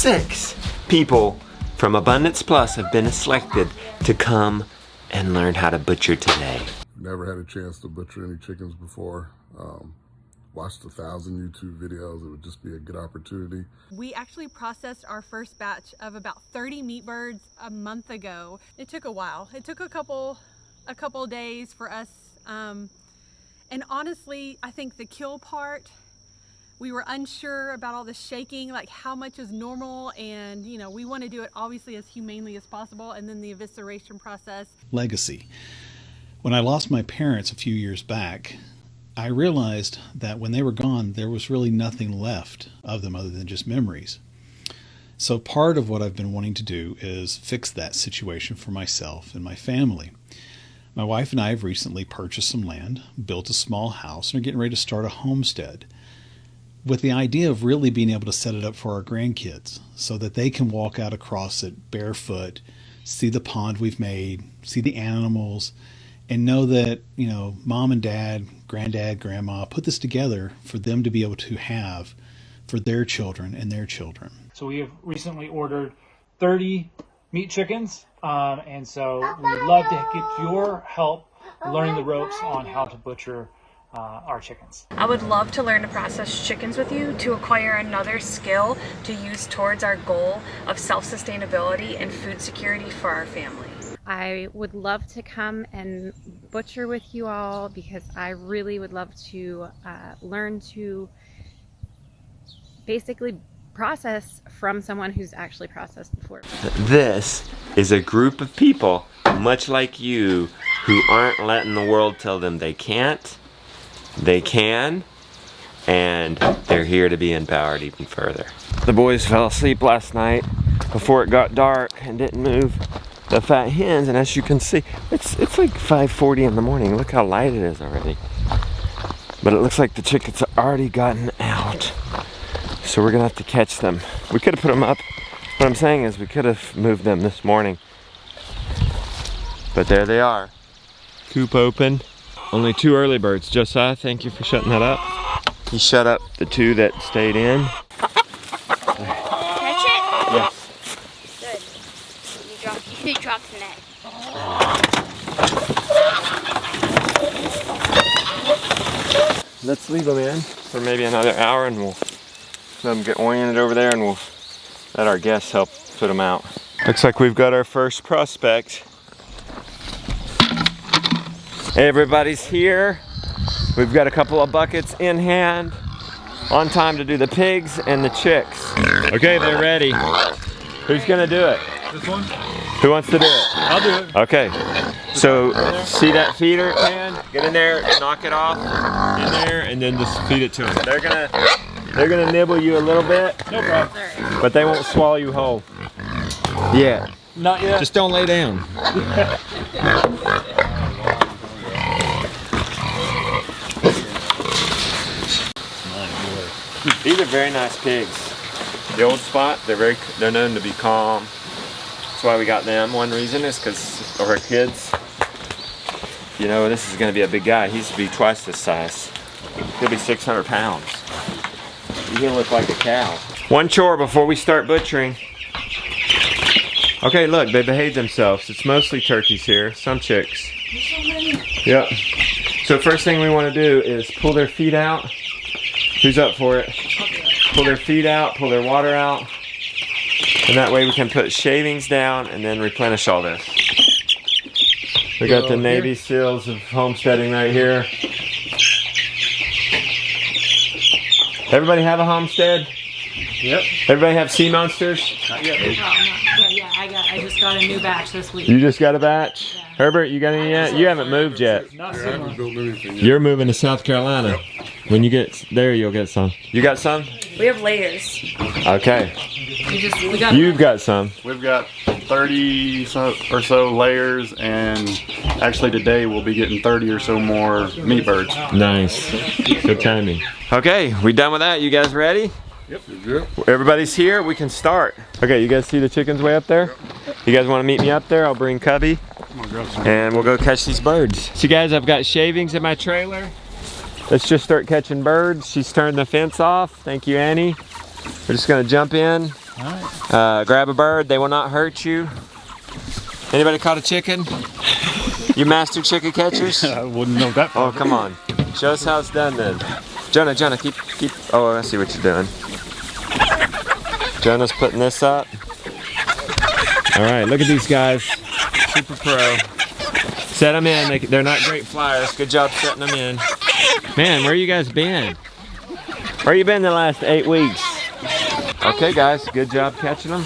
6 people from Abundance Plus have been selected to come and learn how to butcher today. Never had a chance to butcher any chickens before. Watched 1,000 YouTube videos. It would just be a good opportunity. We actually processed our first batch of about 30 meat birds a month ago. It took a while. It took a couple days for us. And honestly, I think the kill part, we were unsure about all the shaking, like how much is normal, and you know, we want to do it obviously as humanely as possible, and then the evisceration process. Legacy. When I lost my parents a few years back, I realized that when they were gone, there was really nothing left of them other than just memories. So part of what I've been wanting to do is fix that situation for myself and my family. My wife and I have recently purchased some land, built a small house, and are getting ready to start a homestead, with the idea of really being able to set it up for our grandkids so that they can walk out across it barefoot, see the pond we've made, see the animals, and know that, you know, mom and dad, granddad, grandma put this together for them to be able to have for their children and their children. So we have recently ordered 30 meat chickens, and so we would love to get your help learning the ropes on how to butcher our chickens. I would love to learn to process chickens with you to acquire another skill to use towards our goal of self-sustainability and food security for our family. I would love to come and butcher with you all because I really would love to learn to basically process from someone who's actually processed before. This is a group of people, much like you, who aren't letting the world tell them they can't, they can, and they're here to be empowered even further. The boys fell asleep last night before it got dark and didn't move the fat hens, and as you can see, it's like 5:40 in the morning. Look how light it is already. But it looks like the chickens have already gotten out. So we're gonna have to catch them. We could have put them up. What I'm saying is we could have moved them this morning. But there they are. Coop open. Only 2 early birds. Josiah, thank you for shutting that up. He shut up the 2 that stayed in. Catch it? Yes. Good. You dropped the net. Let's leave them in for maybe another hour and we'll let them get oriented over there and we'll let our guests help put them out. Looks like we've got our first prospect. Everybody's here. We've got a couple of buckets in hand. On time to do the pigs and the chicks. Okay, they're ready. Who's gonna do it? This one? Who wants to do it? I'll do it. Okay. So see that feeder pan? Get in there, knock it off in there, and then just feed it to them. They're gonna nibble you a little bit. No problem. But they won't swallow you whole. Yeah. Not yet. Just don't lay down. These are very nice pigs. The old spot, they're known to be calm. That's why we got them. One reason is because of our kids. You know, this is going to be a big guy. He used to be twice this size. He'll be 600 pounds. He'll look like a cow. One chore before we start butchering. Okay, look, they behave themselves. It's mostly turkeys here, some chicks. Yep. So first thing we want to do is pull their feet out. Who's up for it? Pull their feet out, pull their water out. And that way we can put shavings down and then replenish all this. We got the Navy SEALs of homesteading right here. Everybody have a homestead? Yep. Everybody have sea monsters? Not yet. I just got a new batch this week. You just got a batch? Yeah. Herbert, you got any yet? You haven't moved yet. I haven't built anything yet. You're moving to South Carolina. Yep. When you get there, you'll get some. You got some? We have layers. Okay. You've got some. We've got 30 or so layers, and actually today we'll be getting 30 or so more meat birds. Nice. Good timing. Okay, we done with that? You guys ready? Yep. Good. Everybody's here, we can start. Okay, you guys see the chickens way up there? You guys want to meet me up there? I'll bring Cubby and we'll go catch these birds. So guys, I've got shavings in my trailer. Let's just start catching birds. She's turned the fence off. Thank you, Annie. We're just gonna jump in. All right. Grab a bird, they will not hurt you. Anybody caught a chicken? You master chicken catchers? I wouldn't know that. Oh, come on. Show us how it's done then. Jonah, keep. Oh, I see what you're doing. Jonah's putting this up. All right, look at these guys. Super pro. Set them in. They're not great flyers. Good job setting them in. Man, where you guys been? Where you been the last 8 weeks? Okay, guys, good job catching them.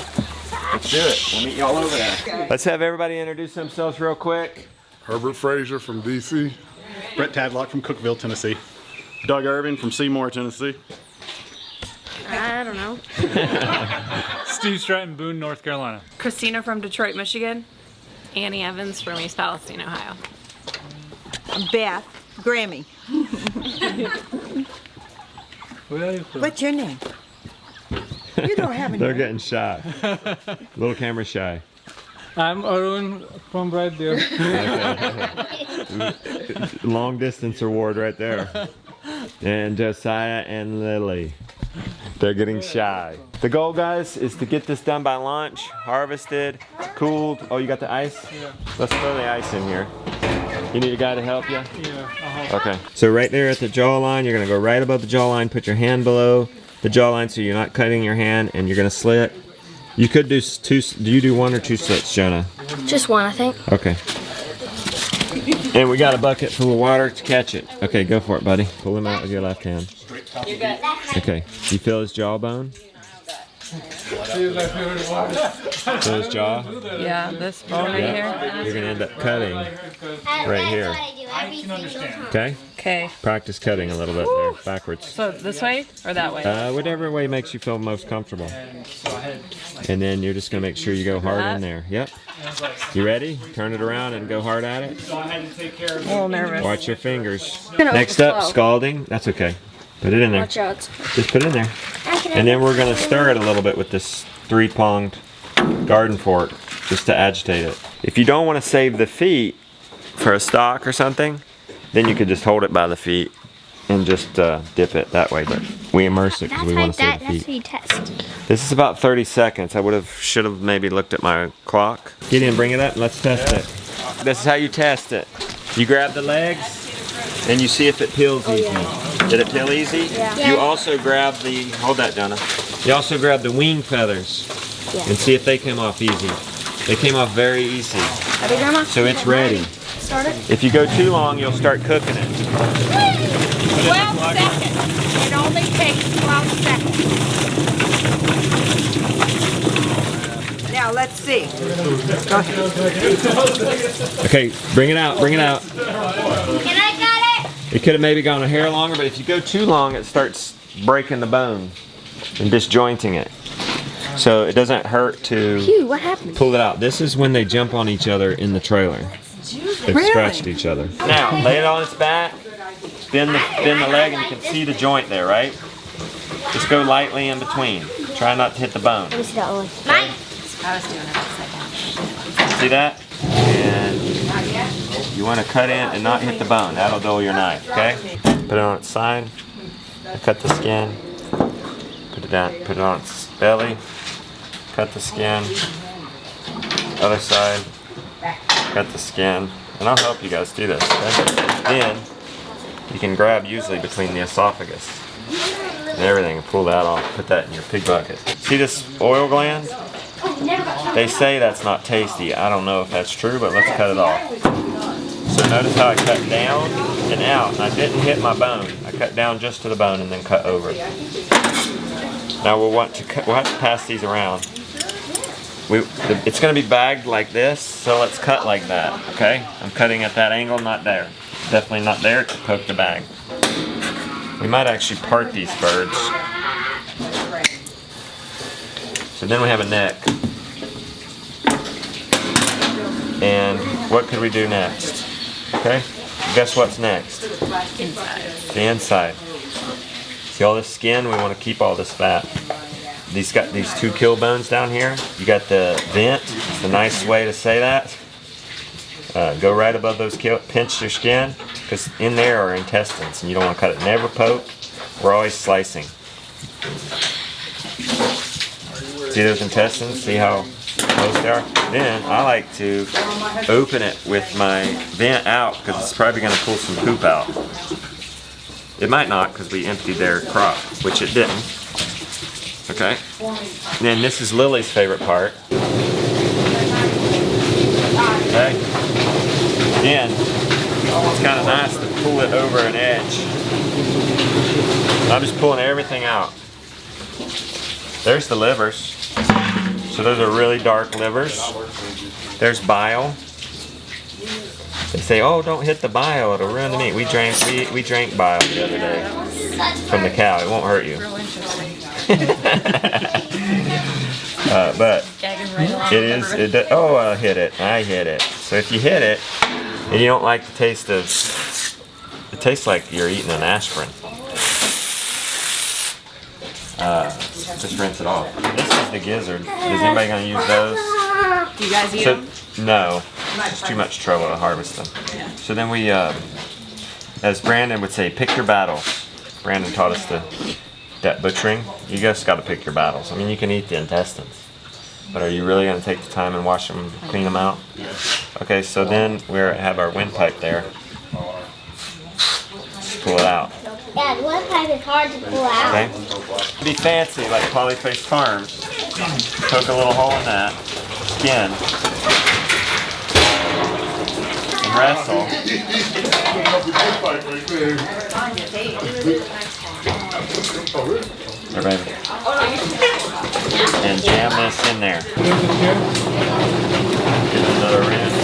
Let's do it. We'll meet y'all over there. Let's have everybody introduce themselves real quick. Herbert Frazier from DC. Brett Tadlock from Cookeville, Tennessee. Doug Irvin from Seymour, Tennessee. I don't know. Steve Stratton, Boone, North Carolina. Christina from Detroit, Michigan. Annie Evans from East Palestine, Ohio. Beth, Grammy. What's your name? You don't have a They're name. getting shy. Little camera shy. I'm Arun from right there. Long distance award right there. And Josiah and Lily. They're getting shy. The goal, guys, is to get this done by lunch, harvested, cooled. Oh, you got the ice? Yeah. Let's throw the ice in here. You need a guy to help you? Yeah. Okay. So right there at the jawline, you're gonna go right above the jawline, put your hand below the jawline so you're not cutting your hand, and you're gonna slit. You could do two. Do you do 1 or 2 slits, Jonah? Just one, I think. Okay. And we got a bucket full of water to catch it. Okay, go for it, buddy. Pull him out with your left hand. Okay. You feel his jawbone? Feel his jaw? Yeah, this bone right here. You're gonna end up cutting right here. Okay? Okay. Practice cutting a little bit there, backwards. So this way or that way? Whatever way makes you feel most comfortable. And then you're just gonna make sure you go hard in there. Yep. You ready? Turn it around and go hard at it. A little nervous. Watch your fingers. Next up, scalding. That's okay. Put it in there. Watch out. Just put it in there. And then we're gonna stir it a little bit with this 3-pronged garden fork just to agitate it. If you don't want to save the feet for a stock or something, then you could just hold it by the feet and just dip it that way. But we immerse it because we want to save the feet. That's how you test. This is about 30 seconds. I should have maybe looked at my clock. Gideon, bring it up and let's test it. This is how you test it. You grab the legs and you see if it peels easy. Yeah. Did it peel easy? Yeah. You also grab the, hold that, Jonah. You also grab the wing feathers and see if they came off easy. They came off very easy. Ready, Grandma? So it's ready. Start it. If you go too long, you'll start cooking it. 12 seconds. It only takes 12 seconds. Now let's see. Go ahead. Okay, bring it out, bring it out. And I got it. It could have maybe gone a hair longer, but if you go too long, it starts breaking the bone and disjointing it. So it doesn't hurt to Phew, what happened? pull it out. This is when they jump on each other in the trailer. They've scratched each other. Now, lay it on its back, bend the leg, and you can see the joint there, right? Just go lightly in between. Try not to hit the bone. Let me see that one. Mine. I was doing it upside down. See that? And you want to cut in and not hit the bone. That'll dull your knife, okay? Put it on its side. Cut the skin. Put it down. Put it on its belly. Cut the skin. Other side. Cut the skin. And I'll help you guys do this, okay? Then you can grab usually between the esophagus and everything and pull that off. Put that in your pig bucket. See this oil gland? They say that's not tasty. I don't know if that's true, but let's cut it off. So notice how I cut down and out. And I didn't hit my bone. I cut down just to the bone and then cut over it. Now we'll have to pass these around. It's going to be bagged like this, so let's cut like that, okay? I'm cutting at that angle, not there. Definitely not there to poke the bag. We might actually part these birds. So then we have a neck. And what could we do next? Okay? Guess what's next? Inside. The inside. See all this skin? We want to keep all this fat. These got these 2 kill bones down here. You got the vent. It's the nice way to say that. Go right above those kill. Pinch your skin, because in there are intestines, and you don't want to cut it. Never poke. We're always slicing. See those intestines? See how close they are? Then I like to open it with my vent out because it's probably going to pull some poop out. It might not because we emptied their crop, which it didn't. Okay. Then this is Lily's favorite part. Okay. Then it's kind of nice to pull it over an edge. I'm just pulling everything out. There's the livers. So those are really dark livers. There's bile. They say, oh, don't hit the bile, it'll ruin the meat. We drank bile the other day from the cow. It won't hurt you. But I hit it. I hit it. So if you hit it and you don't like the taste of, it tastes like you're eating an aspirin. Just rinse it off. This is the gizzard. Is anybody going to use those? Do you guys eat them? No. It's too much trouble to harvest them. Yeah. So then we, as Brandon would say, pick your battles. Brandon taught us that butchering. You just got to pick your battles. I mean, you can eat the intestines. But are you really going to take the time and wash them, clean them out? Okay, so then we have our windpipe there. Just pull it out. Yeah, the windpipe is hard to pull out. Okay. Be fancy like Polyface Farms. Poke a little hole in that skin and wrestle. There, baby. And jam this in there. Give it another rinse.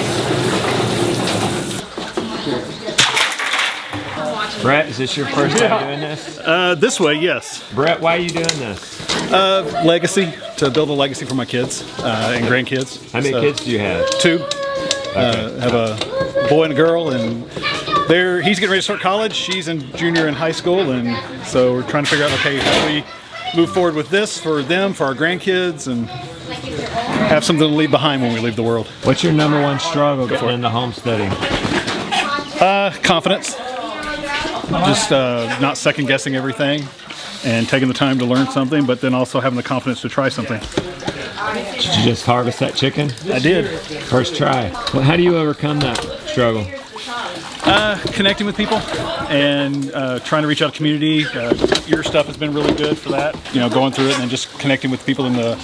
Brett, is this your first time doing this? This way, yes. Brett, why are you doing this? Legacy, to build a legacy for my kids and grandkids. How many kids do you have? 2. Have a boy and a girl, and he's getting ready to start college. She's in junior in high school, and so we're trying to figure out, okay, how do we move forward with this for them, for our grandkids, and have something to leave behind when we leave the world. What's your number one struggle getting into homesteading? Confidence. Just not second guessing everything and taking the time to learn something, but then also having the confidence to try something. Did you just harvest that chicken? I did. First try. Well, how do you overcome that struggle? Connecting with people and trying to reach out to community. Your stuff has been really good for that. You know, going through it and then just connecting with people in the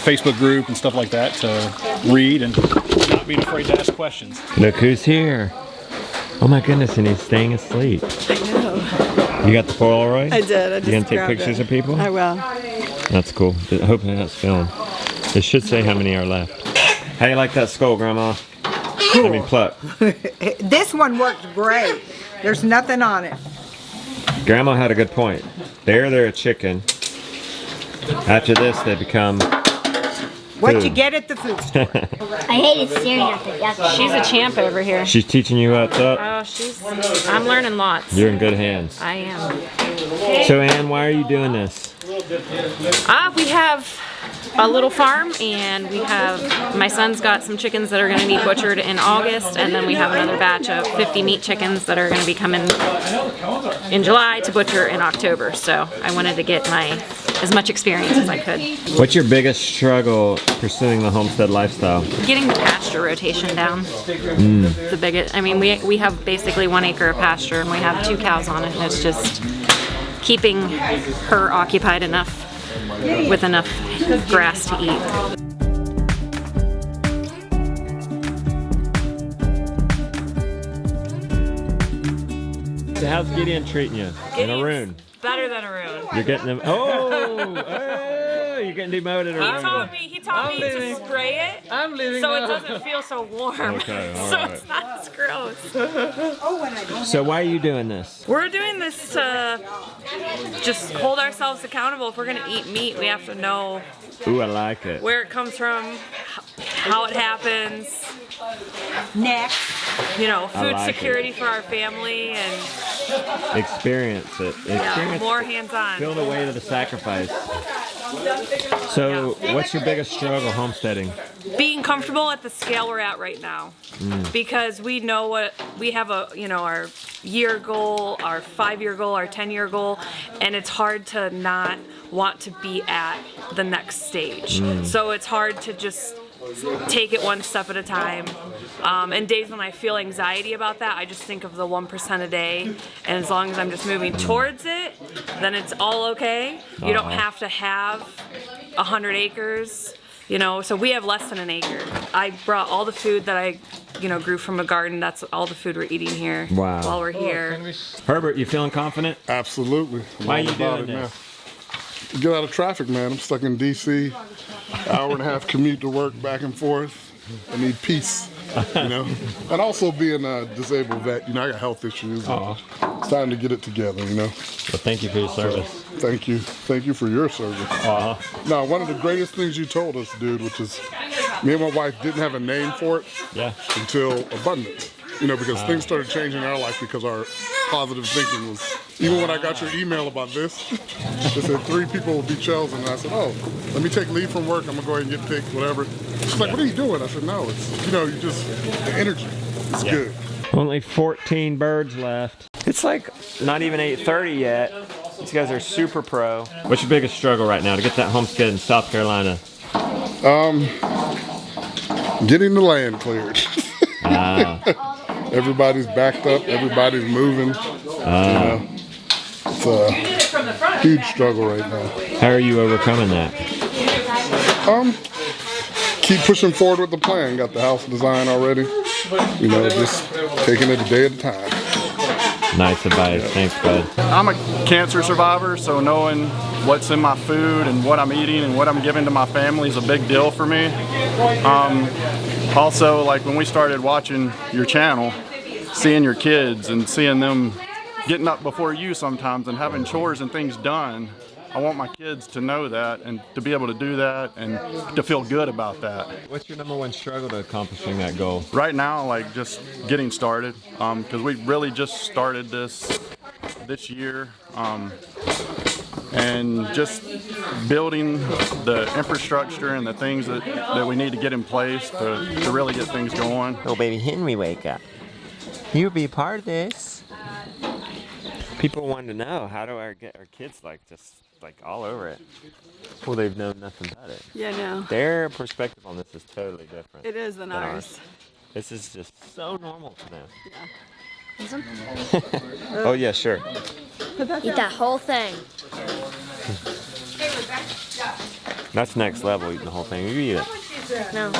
Facebook group and stuff like that to read and not being afraid to ask questions. Look who's here. Oh my goodness, and he's staying asleep. I know. You got the Polaroid? I did. I just You gonna take grabbed pictures it. of people? I will. That's cool. Hopefully that's filmed. It should say how many are left. How you like that skull, Grandma? Cool. I mean, pluck. This one worked great. There's nothing on it. Grandma had a good point. They're a chicken. After this, they become What food. you get at the food store. I hated staring at the duck. She's a champ over here. She's teaching you what's up. Oh, I'm learning lots. You're in good hands. I am. So, Ann, why are you doing this? We have a little farm, and my son's got some chickens that are going to be butchered in August, and then we have another batch of 50 meat chickens that are going to be coming in July to butcher in October. So I wanted to get as much experience as I could. What's your biggest struggle pursuing the homestead lifestyle? Getting the pasture rotation down. The biggest. I mean, we have basically 1 acre of pasture, and we have 2 cows on it, and it's just keeping her occupied enough with enough grass to eat. So how's Gideon treating you? In Arun? Better than Arun. You're getting them. Oh, you're getting demoted. He taught me to spray it, so it doesn't feel so warm. Okay, all so right. it's not as gross. So why are you doing this? We're doing this to just hold ourselves accountable. If we're gonna eat meat, we have to know Ooh, I like it. where it comes from, how it happens. Next. You know, food like security for our family, and Experience it. Experience more hands-on. Feel the weight of the sacrifice. So, what's your biggest struggle homesteading? Being comfortable at the scale we're at right now, because we know what we have our year goal, our 5-year goal, our 10-year goal, and it's hard to not want to be at the next stage. So it's hard to just take it one step at a time. And days when I feel anxiety about that, I just think of the 1% a day. And as long as I'm just moving towards it, then it's all okay. You don't have to have 100 acres, you know, so we have less than an acre. I brought all the food that I, you know, grew from a garden. That's all the food we're eating here while we're here. Herbert, you feeling confident? Absolutely. Why are you doing this? Get out of traffic, man. I'm stuck in DC. Hour and a half commute to work back and forth. I need peace, you know. And also being a disabled vet, you know, I got health issues. It's time to get it together, you know. Well, thank you for your service. So, thank you. Thank you for your service. Now, one of the greatest things you told us, dude, which is me and my wife didn't have a name for it until abundance. You know, because things started changing in our life because our positive thinking was, even when I got your email about this, it said 3 people will be chosen. And I said, oh, let me take leave from work. I'm going to go ahead and get picked, whatever. She's like, what are you doing? I said, no, it's, you know, you just, the energy is good. Only 14 birds left. It's like not even 8:30 yet. These guys are super pro. What's your biggest struggle right now to get that homestead in South Carolina? Getting the land cleared. Everybody's backed up. Everybody's moving. You know, it's a huge struggle right now. How are you overcoming that? Keep pushing forward with the plan. Got the house design already. You know, just taking it a day at a time. Nice advice. Thanks, bud. I'm a cancer survivor, so knowing what's in my food and what I'm eating and what I'm giving to my family is a big deal for me. Also, like when we started watching your channel, seeing your kids and seeing them getting up before you sometimes and having chores and things done, I want my kids to know that and to be able to do that and to feel good about that. What's your #1 struggle to accomplishing that goal? Right now, like just getting started, because we really just started this year, and just building the infrastructure and the things that we need to get in place to really get things going. Oh, baby Henry, wake up. You'll be part of this. People want to know, how do I get our kids just all over it? Well, they've known nothing about it. Yeah, no. Their perspective on this is totally different. It is than ours. This is just so normal to them. Yeah. Oh yeah, sure. Eat that whole thing. That's next level, eating the whole thing. You eat it. No.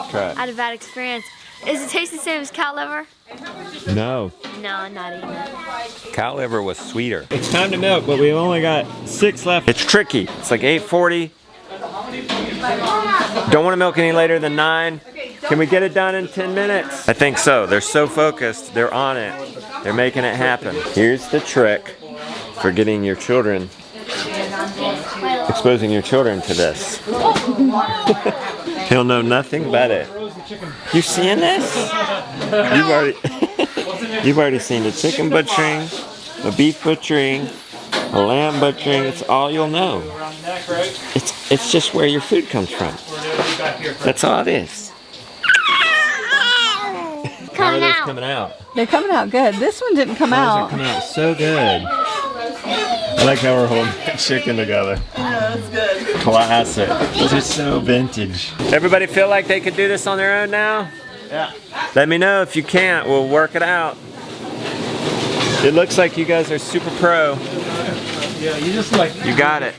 Try it. I had a bad experience. Is it taste the same as cow liver? No. No, I'm not eating it. Cow liver was sweeter. It's time to milk, but we've only got 6 left. It's tricky. It's like 8:40. Don't want to milk any later than 9. Can we get it done in 10 minutes? I think so. They're so focused. They're on it. They're making it happen. Here's the trick for getting your children, exposing your children to this. He'll know nothing about it. You seeing this? You've already seen the chicken butchering, the beef butchering, the lamb butchering. It's all you'll know. It's just where your food comes from. That's all it is. How are those coming out? They're coming out good. This one didn't come Those out. are coming out so good. I like how we're holding the chicken together. Yeah, that's good. Classic. This is so vintage. Everybody feel like they could do this on their own now? Yeah. Let me know if you can't. We'll work it out. It looks like you guys are super pro. Yeah, you just like... You got it.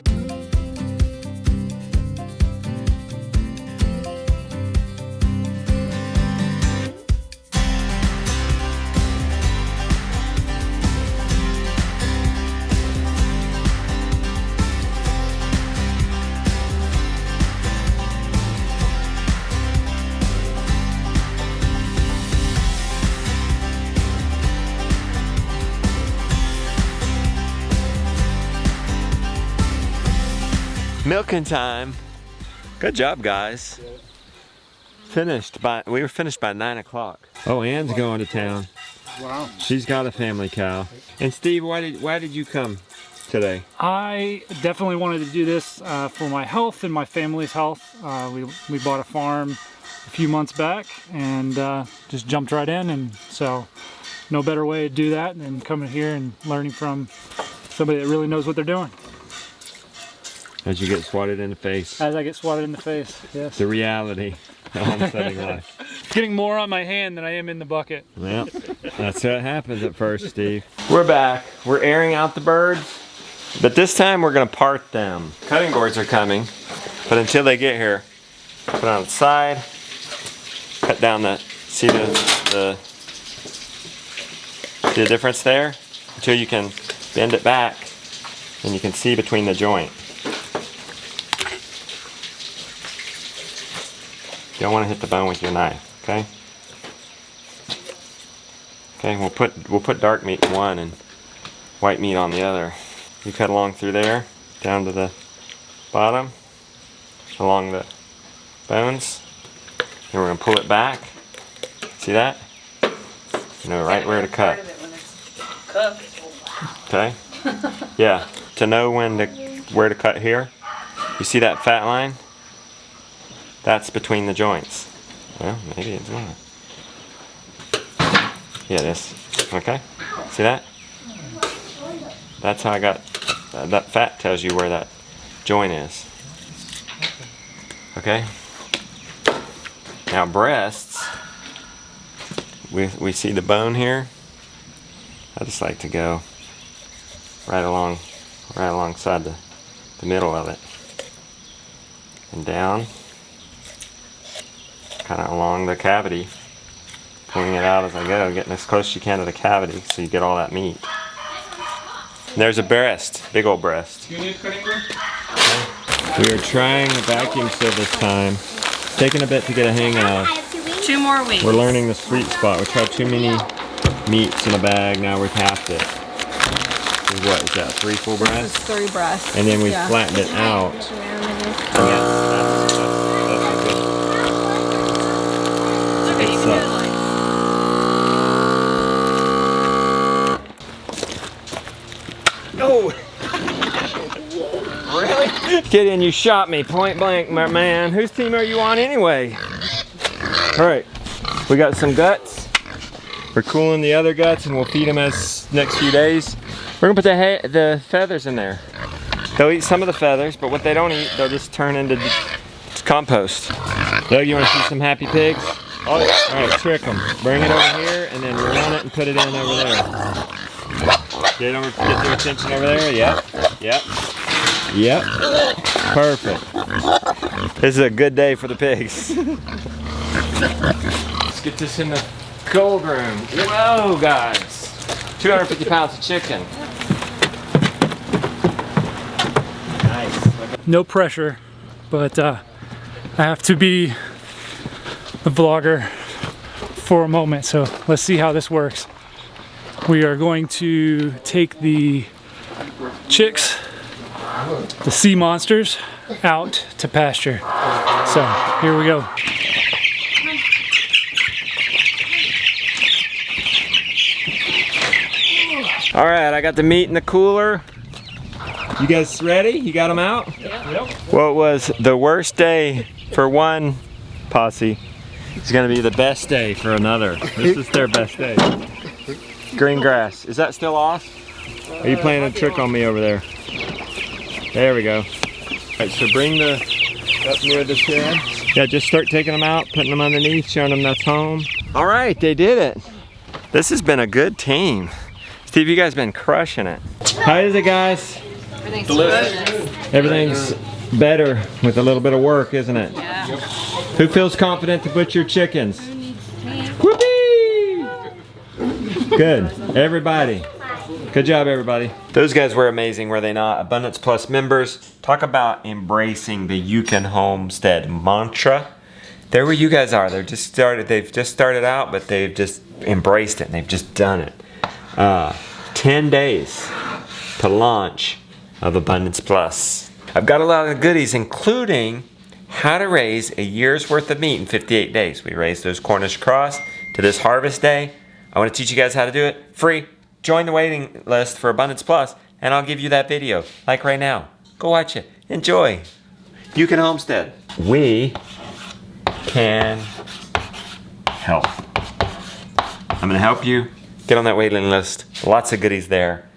Milking time. Good job, guys. We were finished by 9 o'clock. Oh, Ann's going to town. Wow. She's got a family cow. And Steve, why did you come today? I definitely wanted to do this for my health and my family's health. We bought a farm a few months back and just jumped right in, and so no better way to do that than coming here and learning from somebody that really knows what they're doing. As you get swatted in the face. As I get swatted in the face, yes. The reality of homesteading life. Getting more on my hand than I am in the bucket. Well, that's what happens at first, Steve. We're back. We're airing out the birds, but this time we're gonna part them. Cutting boards are coming, but until they get here, put it on the side, cut down the, see the difference there? Until you can bend it back and you can see between the joint. You don't want to hit the bone with your knife, okay? Okay, we'll put dark meat in one and white meat on the other. You cut along through there, down to the bottom, along the bones. And we're gonna pull it back. See that? You know right where to cut. Okay? Yeah. To know where to cut here. You see that fat line? That's between the joints. Well, maybe it's not. Yeah, it is. Okay? See that? That's how I got, that fat tells you where that joint is. Okay? Now breasts, we see the bone here. I just like to go right alongside the middle of it. And down, kind of along the cavity, pulling it out as I go, getting as close as you can to the cavity so you get all that meat. And there's a breast, big old breast. Do you need cutting board? We are trying a vacuum seal this time. It's taking a bit to get a hang of. 2 more weeks. We're learning the sweet spot. We tried too many meats in a bag, now we've halved it. What is that, 3 full breasts? 3 breasts. And then we flattened it out. No! Really? Gideon, you shot me point blank, my man. Whose team are you on anyway? Alright, we got some guts. We're cooling the other guts and we'll feed them as next few days. We're gonna put the feathers in there. They'll eat some of the feathers, but what they don't eat, they'll just turn into compost. Doug, you wanna see some happy pigs? Oh, yeah. All right, trick them. Bring it over here and then run it and put it in over there. Get their attention over there. Yep. Yep. Yep. Perfect. This is a good day for the pigs. Let's get this in the cold room. Whoa, guys. 250 pounds of chicken. Nice. No pressure, but I have to be the vlogger for a moment, so let's see how this works. We are going to take the chicks, the sea monsters, out to pasture. So here we go. All right, I got the meat in the cooler. You guys ready? You got them out? Yep. What was the worst day for one posse? It's gonna be the best day for another. This is their best day. Green grass. Is that still off? Are you playing a trick on me over there? There we go. All right, so bring the up near the shed. Yeah, just start taking them out, putting them underneath, showing them that's home. All right, they did it. This has been a good team. Steve, you guys been crushing it. How is it, guys? Everything's delicious. Everything's better with a little bit of work, isn't it? Yeah. Who feels confident to butcher chickens? Whoopee! Good. Everybody. Good job, everybody. Those guys were amazing, were they not? Abundance Plus members. Talk about embracing the You Can Homestead mantra. There where you guys are. They've just started out, but they've just embraced it and they've just done it. 10 days to launch of Abundance Plus. I've got a lot of goodies, including how to raise a year's worth of meat in 58 days. We raised those Cornish cross to this harvest day. I want to teach you guys how to do it free. Join the waiting list for Abundance Plus, and I'll give you that video, like right now. Go watch it. Enjoy. You Can Homestead. We can help. I'm going to help you. Get on that waiting list. Lots of goodies there.